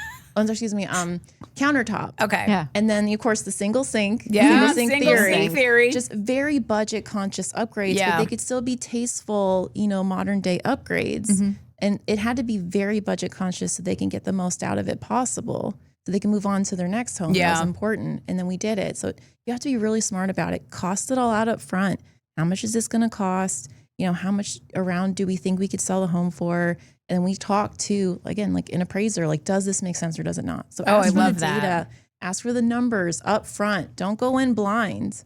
Countertop. Okay. Yeah. And then, of course, the single sink. Yeah, Single single theory. sink theory. Just very budget conscious upgrades, Yeah. but they could still be tasteful, modern day upgrades. And it had to be very budget conscious so they can get the most out of it possible, so they can move on to their next home. Yeah. That was important. And then we did it. So you have to be really smart about it. Cost it all out up front. How much is this going to cost? How much around do we think we could sell the home for? And then we talk to, again, like an appraiser, like, does this make sense or does it not? So ask for the data, ask for the numbers up front. Don't go in blind.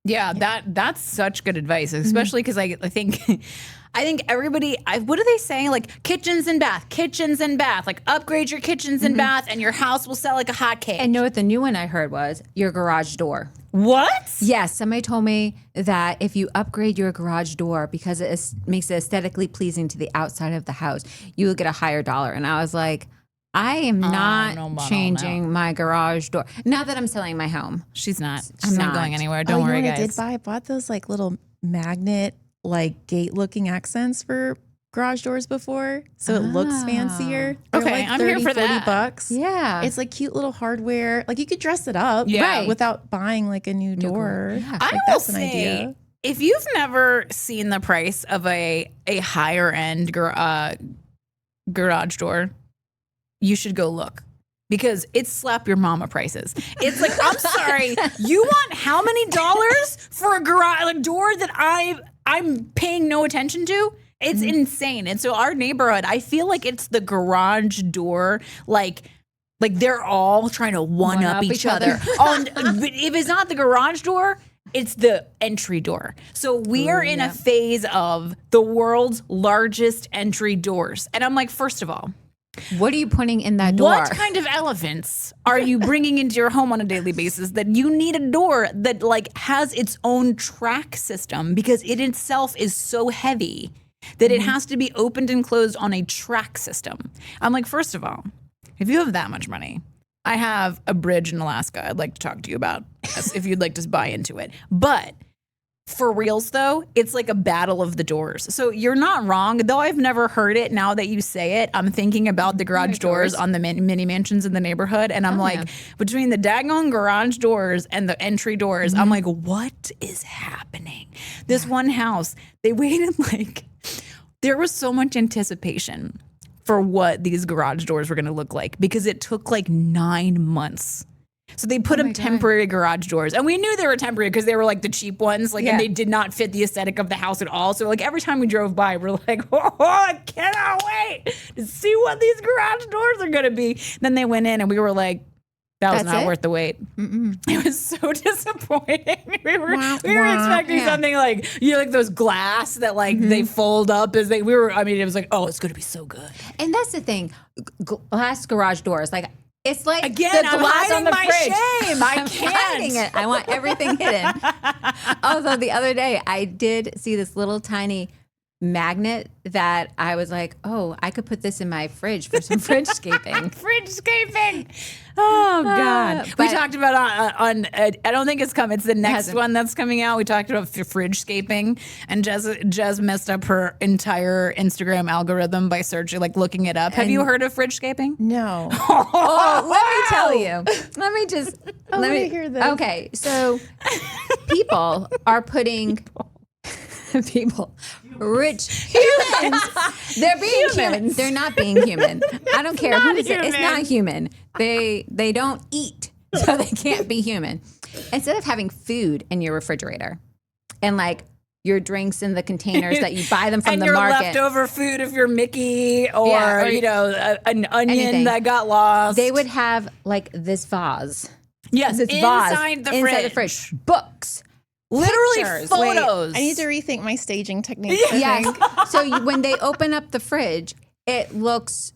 Yeah, that's such good advice, especially because I think everybody, what do they say? Like kitchens and bath, like upgrade your kitchens and bath and your house will sell like a hotcake. And know what the new one I heard was? Your garage door. What? Yes, somebody told me that if you upgrade your garage door because makes it aesthetically pleasing to the outside of the house, you will get a higher dollar. And I was like, I am not changing my garage door. Not that I'm selling my home. She's not. I'm not not going anywhere. Don't worry, guys. I did buy? I bought those like little magnet, like gate looking accents for garage doors before, so it looks fancier. They're Okay, like I'm 30, here for 40 that. bucks. Yeah. It's like cute little hardware. Like you could dress it up, Yeah. without buying like a new door. Yeah. I Like, will that's an say, idea. if you've never seen the price of a higher end garage door, you should go look. Because it's slap your mama prices. It's like, I'm sorry, you want how many dollars for a door that I'm paying no attention to? It's insane. And so our neighborhood, I feel like it's the garage door, like they're all trying to one up each other. But if it's not the garage door, it's the entry door. So we are in a phase of the world's largest entry doors. And I'm like, first of all, What are you putting in that door? what kind of elephants are you bringing into your home on a daily basis that you need a door that like has its own track system because it itself is so heavy that it has to be opened and closed on a track system? I'm like, first of all, if you have that much money, I have a bridge in Alaska I'd like to talk to you about if you'd like to buy into it. But for reals, though, it's like a battle of the doors. So you're not wrong. Though I've never heard it, now that you say it, I'm thinking about the garage doors on the mini mansions in the neighborhood. And I'm like, between the daggone garage doors and the entry doors, I'm like, what is happening? This one house, they waited there was so much anticipation for what these garage doors were going to look like because it took like 9 months. So they put up temporary garage doors, and we knew they were temporary because they were like the cheap ones, and they did not fit the aesthetic of the house at all. So like every time we drove by, we're like, oh, I cannot wait to see what these garage doors are going to be. Then they went in and we were like, that was not worth the wait. It was so disappointing. We were expecting something like, like those glass that like they fold up as it was like, oh, it's going to be so good. And that's the thing. Glass garage doors, like, it's like again, the I'm glass hiding on the my fridge. shame. I I'm can't. hiding it. I want everything hidden. Also, the other day, I did see this little tiny magnet that I was like, oh, I could put this in my fridge for some fridge scaping. Fridge scaping. Oh God. We but- talked about on I don't think it's come. It's the next one that's coming out. We talked about fridge scaping, and Jez messed up her entire Instagram algorithm by searching, like looking it up. Have you heard of fridge scaping? No. Oh, let me tell you. Let me hear this. Okay, so people are putting people rich humans. They're being human. They're not being human. I don't care who is it. It's not human. They don't eat, so they can't be human. Instead of having food in your refrigerator and like your drinks in the containers that you buy them from the market. And your leftover food if you're Mickey or an onion anything. That got lost. They would have like this vase. Yes, This inside vase, the fridge. Books. Literally pictures. photos. I need to rethink my staging techniques. Yes. So when they open up the fridge, it looks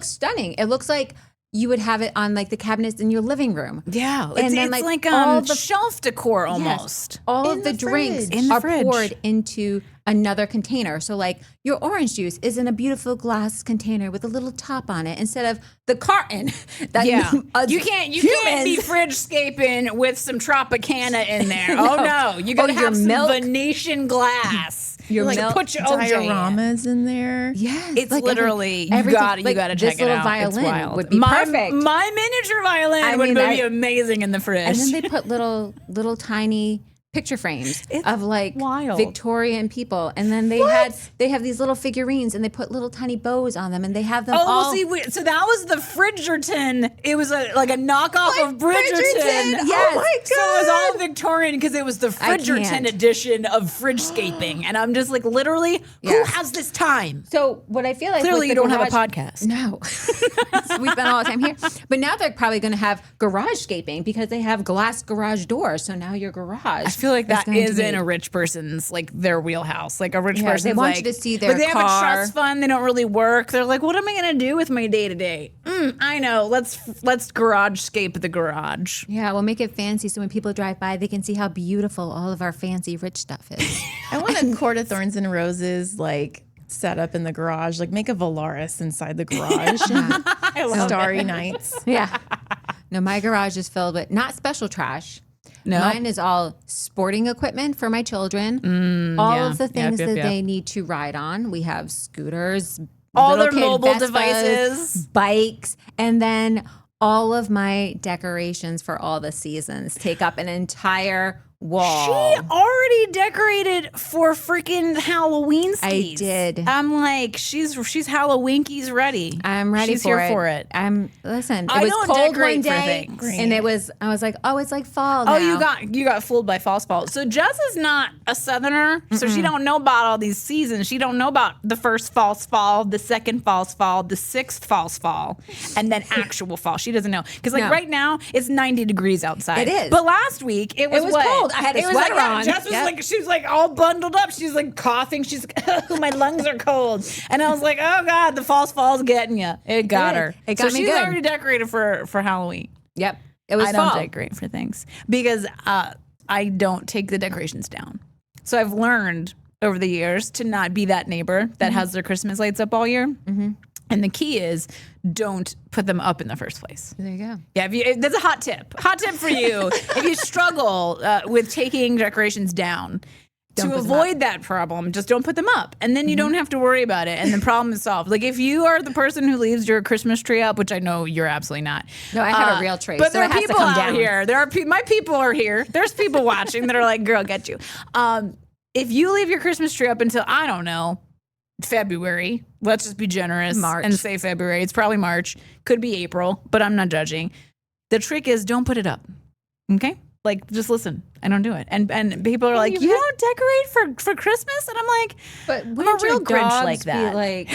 stunning. It looks like you would have it on like the cabinets in your living room. Yeah, And it's then, like like, all the shelf decor almost. Yes. All In of the the drinks fridge. are fridge. poured into another container. So like your orange juice is in a beautiful glass container with a little top on it instead of the carton. That You can't be fridge scaping with some Tropicana in there. Oh no, you gotta your have some milk. Venetian glass. Your like milk. put your OJ in. Dioramas in there. Yes, It's like literally everything. you gotta check this it little out. It's violin wild. would be perfect. My miniature violin would be amazing in the fridge. And then they put little tiny picture frames of like wild. Victorian people, and then they have these little figurines, and they put little tiny bows on them, and they have them all. So that was the Bridgerton. It was like a knockoff of Bridgerton. Yes. Oh my So it was all Victorian because it was the Bridgerton can't. edition of fridgescaping, and I'm just like, literally, who Yeah. has this time? So what I feel like Clearly, with you the don't have a garage- podcast. No, we spend all the time here. But now they're probably going to have garage scaping because they have glass garage doors. So now your garage. I feel like that going to is be- in a rich person's like their wheelhouse. Like a rich Yeah, person, they want you to see their like they have a car. trust fund. They don't really work. They're like, what am I going to do with my day to day? I know. Let's garage scape the garage. Yeah, we'll make it fancy so when people drive by, they can see how beautiful all of our fancy rich stuff is. I want a court of thorns and roses like set up in the garage. Like make a Valaris inside the garage. I love Starry nights. Yeah. No, my garage is filled with not special trash. No. Mine is all sporting equipment for my children. All yeah. of the things Yep, that yep. they need to ride on. We have scooters, All little their kid mobile Vespas, devices. bikes, and then all of my decorations for all the seasons take up an entire wall. She already decorated for freaking Halloween I did. I'm like, she's Halloweenkies ready. I'm ready She's for here it. for it. Listen, it I was don't cold decorate one for day, things. and I was like, oh, it's like fall now. Oh, you got fooled by false fall. So Jess is not a Southerner, so she don't know about all these seasons. She don't know about the first false fall, the second false fall, the sixth false fall, and then actual fall. She doesn't know because No. right now it's 90 degrees outside. It is. But last week it was was what? cold. I had a It was sweater like, on. Jess was Yep. like, she was like all bundled up. She's like coughing. She's like, my lungs are cold. And I was like, oh God, the false fall's getting you. It got did. her. It got so me she's good. already decorated for Halloween. Yep, it was I fall. don't decorate for things because I don't take the decorations down. So I've learned over the years to not be that neighbor that has their Christmas lights up all year. And the key is don't put them up in the first place. There you go. Yeah, that's a hot tip. Hot tip for you. If you struggle with taking decorations down, Don't to put them avoid that problem, just don't put them up. And then you don't have to worry about it. And the problem is solved. Like if you are the person who leaves your Christmas tree up, which I know you're absolutely not. No, I have a real tree, But so there it are has to people come out down. here. My people are here. There's people watching that are like, girl, get you. If you leave your Christmas tree up until, I don't know, February, let's just be generous March. and say February. It's probably March. Could be April, but I'm not judging. The trick is don't put it up. Okay? Like, just listen. I don't do it. And people are like, you don't decorate for Christmas? And I'm like, But I'm a wouldn't real your Grinch dogs like be that. like,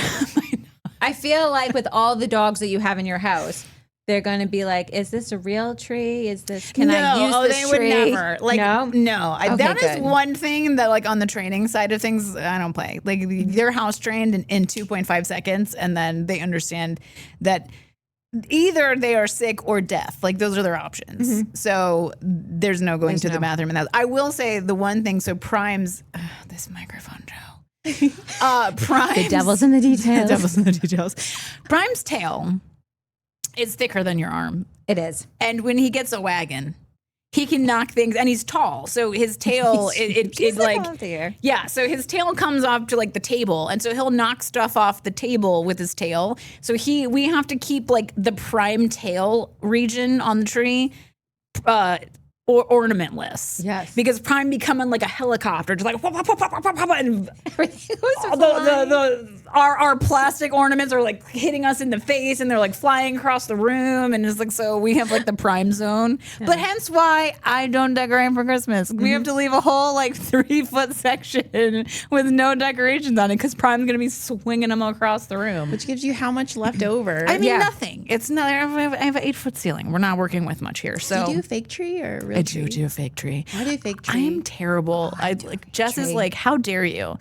I feel like with all the dogs that you have in your house, they're going to be like, is this a real tree? Is this, can I use this they tree? would never. Like, no. Okay, That is good. one thing that, like, on the training side of things, I don't play. Like, they're house trained in 2.5 seconds, and then they understand that either they are sick or deaf. Like, those are their options. So there's no going to the bathroom in that. I will say the one thing. So Prime's this microphone, Joe. Prime's The devil's in the details. The devil's in the details. Prime's tail is thicker than your arm. It is. And when he gets a wagon, he can knock things, and he's tall, so his tail it like yeah. So his tail comes up to like the table, and so he'll knock stuff off the table with his tail. So we have to keep like the prime tail region on the tree or ornamentless. Yes. Because prime becoming like a helicopter, just like whoop, whoop, whoop, whoop, whoop, whoop, and Everything was our plastic ornaments are like hitting us in the face and they're like flying across the room, and it's like, so we have like the prime zone. But hence why I don't decorate for Christmas. We have to leave a whole like 3-foot section with no decorations on it because prime's gonna be swinging them across the room. Which gives you how much left over? I mean, nothing. It's not. I have an 8-foot ceiling. We're not working with much here. So do you do a fake tree or a real I tree? do a fake tree. I do a fake I tree. am terrible. I like Jess is like, how dare you?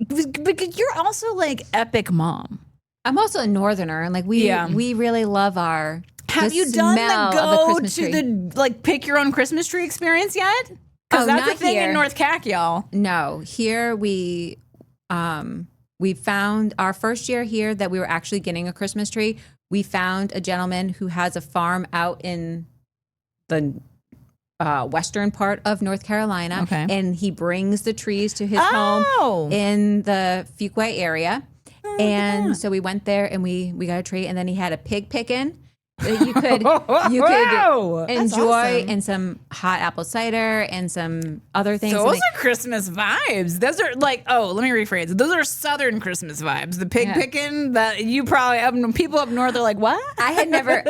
Because you're also like epic mom. I'm also a northerner, and like we really love our. Have you done the go to the like pick your own Christmas tree experience yet? Because that's a thing in North Cac, y'all. No, here we found our first year here that we were actually getting a Christmas tree. We found a gentleman who has a farm out in the western part of North Carolina, and he brings the trees to his home in the Fuquay area. And so we went there and we got a tree, and then he had a pig picking that you could enjoy, and some hot apple cider and some other things. Those are Christmas vibes. Those are like, let me rephrase it. Those are Southern Christmas vibes. The pig picking that you probably people up north are like, what? I had never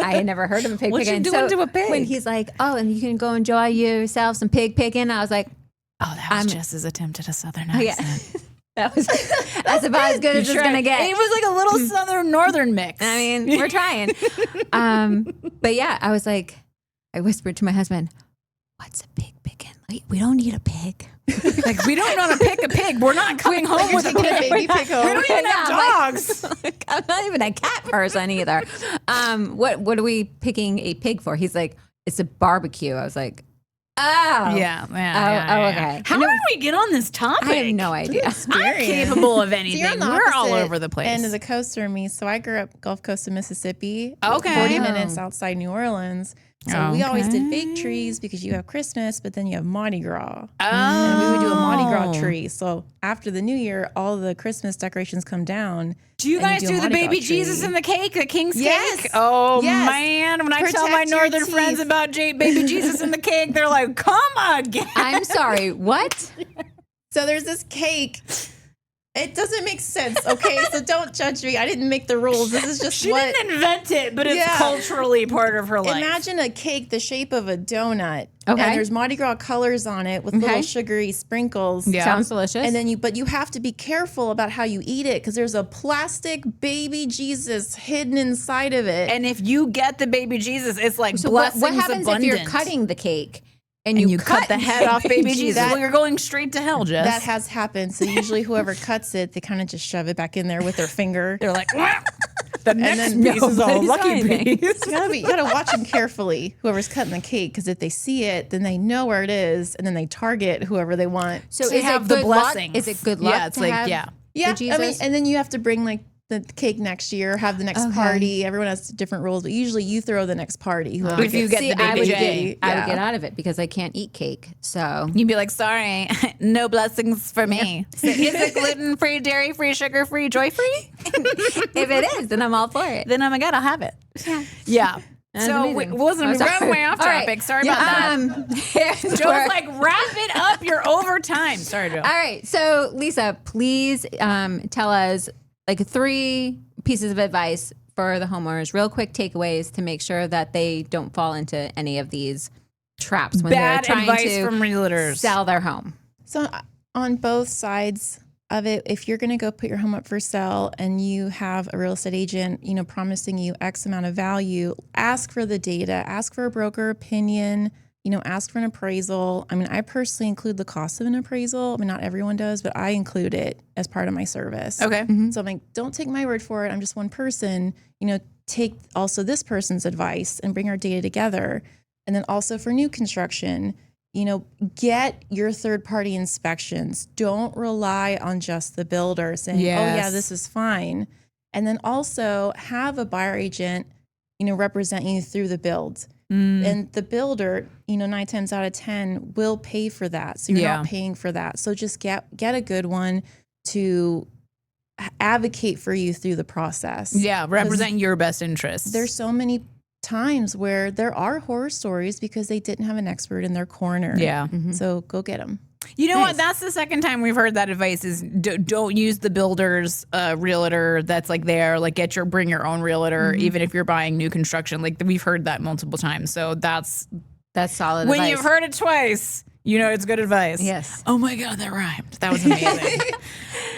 heard of a pig What picking. you doing to a pig? When he's like, and you can go enjoy yourself some pig picking, I was like, that was Jess's attempt at a Southern accent. That's about as good as it's gonna get. It was like a little Southern Northern mix. I mean, we're trying. But yeah, I was like, I whispered to my husband, "What's a pig picking? Like, we don't need a pig. Like, we don't know how to pick a pig. We're not coming home with a pig. Baby pig home. We don't even have dogs. I'm not even a cat person either. What are we picking a pig for? He's like, it's a barbecue. I was like, yeah. Okay. How did we get on this topic? I have no idea. I'm capable of anything. So you're on the We're all opposite over the place. end of the coast for me. So I grew up Gulf Coast of Mississippi. Okay. 40 minutes outside New Orleans. So we always did fake trees because you have Christmas, but then you have Mardi Gras. And we would do a Mardi Gras tree. So after the New Year, all the Christmas decorations come down. Do you guys do the baby Jesus and the cake, the king's Yes. cake? Oh, Yes. man. When I tell Protect my your northern teeth. friends about baby Jesus and the cake, they're like, come again. I'm sorry. What? So there's this cake. It doesn't make sense, okay? So don't judge me. I didn't make the rules. This is just She didn't invent it, but it's culturally part of her life. Imagine a cake the shape of a donut. Okay. And there's Mardi Gras colors on it with little sugary sprinkles. Yeah. Sounds delicious. And then but you have to be careful about how you eat it because there's a plastic baby Jesus hidden inside of it. And if you get the baby Jesus, it's like so blessings what happens abundant. if you're cutting the cake and you cut the head off baby Jesus? Well, you're going straight to hell, Jess. that has happened. So usually whoever cuts it, they kind of just shove it back in there with their finger. They're like, "Wah." The next then piece is a nobody's lucky finding. piece. You gotta watch them carefully. Whoever's cutting the cake, because if they see it, then they know where it is, and then they target whoever they want. So To is have it the good luck? blessings. Is it good luck? Yeah, it's to like, have yeah. Yeah, the I mean, Jesus? and then you have to bring like the cake next year, have the next party. Everyone has different rules, but usually you throw the next party. Whoever If you get the I baby would J. I would get out of it because I can't eat cake. So You'd be like, sorry, no blessings for me. So is it gluten-free, dairy-free, sugar-free, joy-free? if it is, then I'm all for it. Then, oh my God, I'll have it. Yeah. So we amazing. wasn't I'm sorry. ran way off All right. topic. Sorry about that. Joe's Joe's like, wrap it up. You're over time. Sorry, Joe. all right. So Lisa, please tell us like 3 pieces of advice for the homeowners, real quick takeaways to make sure that they don't fall into any of these traps when Bad they're trying advice to from realtors. sell their home. So on both sides of it, if you're going to go put your home up for sale and you have a real estate agent, promising you X amount of value, ask for the data, ask for a broker opinion, ask for an appraisal. I mean, I personally include the cost of an appraisal. I mean, not everyone does, but I include it as part of my service. Okay. So I'm like, don't take my word for it. I'm just one person. Take also this person's advice and bring our data together. And then also for new construction, get your third-party inspections. Don't rely on just the builder saying, oh yeah, this is fine. And then also have a buyer agent, represent you through the build. And the builder, 9 times out of 10 will pay for that. So you're not paying for that. So just get a good one to advocate for you through the process. Yeah, represent your best interests. There's so many times where there are horror stories because they didn't have an expert in their corner. Yeah. So go get them. You know what? That's the second time we've heard that advice is don't use the builder's realtor that's like there. Like bring your own realtor, even if you're buying new construction. Like we've heard that multiple times. So that's solid when advice. you've heard it twice, you know it's good advice. Yes. Oh my God, that rhymed. That was amazing.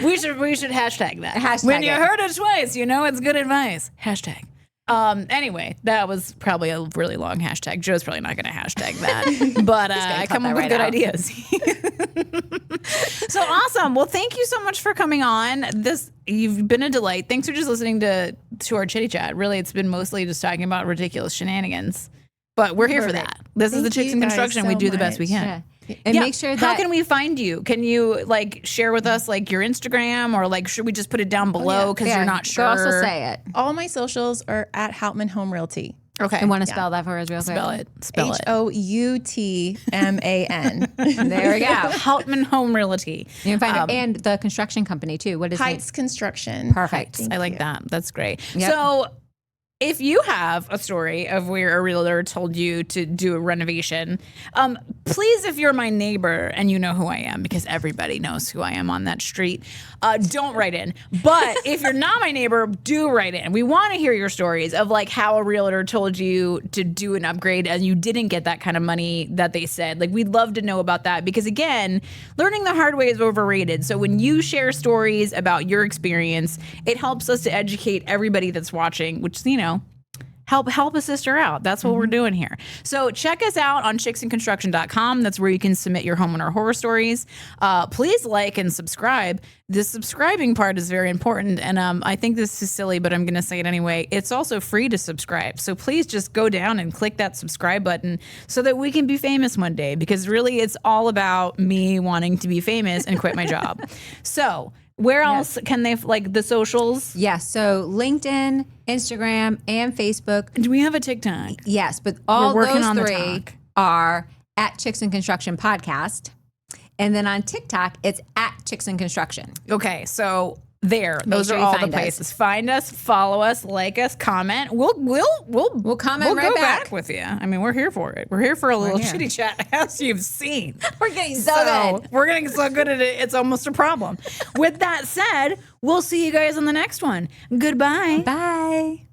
we should hashtag that. Hashtag when you it. heard it twice, you know it's good advice. Hashtag. Anyway, that was probably a really long hashtag. Joe's probably not going to hashtag that, but I come up with good ideas. So awesome. Well, thank you so much for coming on. You've been a delight. Thanks for just listening to our chitty chat. Really, it's been mostly just talking about ridiculous shenanigans, but we're here for that. This is the Chicks in Construction. We do the best we can. Yeah. And make sure that. How can we find you? Can you share with us your Instagram or should we just put it down below because you're not sure? Go also say it. All my socials are at Houtman Home Realty. Okay. And want to spell that for us real quick? Spell it. Houtman. There we go. Houtman Home Realty. You can find it. And the construction company too. What is Heights Construction. Perfect. I like that. That's great. Yep. So if you have a story of where a realtor told you to do a renovation, please, if you're my neighbor and you know who I am, because everybody knows who I am on that street, don't write in. But if you're not my neighbor, do write in. We want to hear your stories of how a realtor told you to do an upgrade and you didn't get that kind of money that they said. We'd love to know about that because, again, learning the hard way is overrated. So when you share stories about your experience, it helps us to educate everybody that's watching, which, help a sister out. That's what we're doing here. So check us out on chicksandconstruction.com. That's where you can submit your homeowner horror stories. Please like and subscribe. The subscribing part is very important. And I think this is silly, but I'm going to say it anyway. It's also free to subscribe. So please just go down and click that subscribe button so that we can be famous one day, because really it's all about me wanting to be famous and quit my job. So where else can they, the socials? Yes. So LinkedIn, Instagram, and Facebook. Do we have a TikTok? Yes, but all We're working those on the three talk. are at Chicks in Construction Podcast. And then on TikTok, it's at Chicks in Construction. Okay, so those sure are you all the find us. places. Find us, follow us, like us, comment. We'll comment right go back. with you. I mean, we're here for it. We're here for a little chitty chat, as you've seen. We're getting so good. We're getting so good at it. It's almost a problem. With that said, we'll see you guys on the next one. Goodbye. Bye.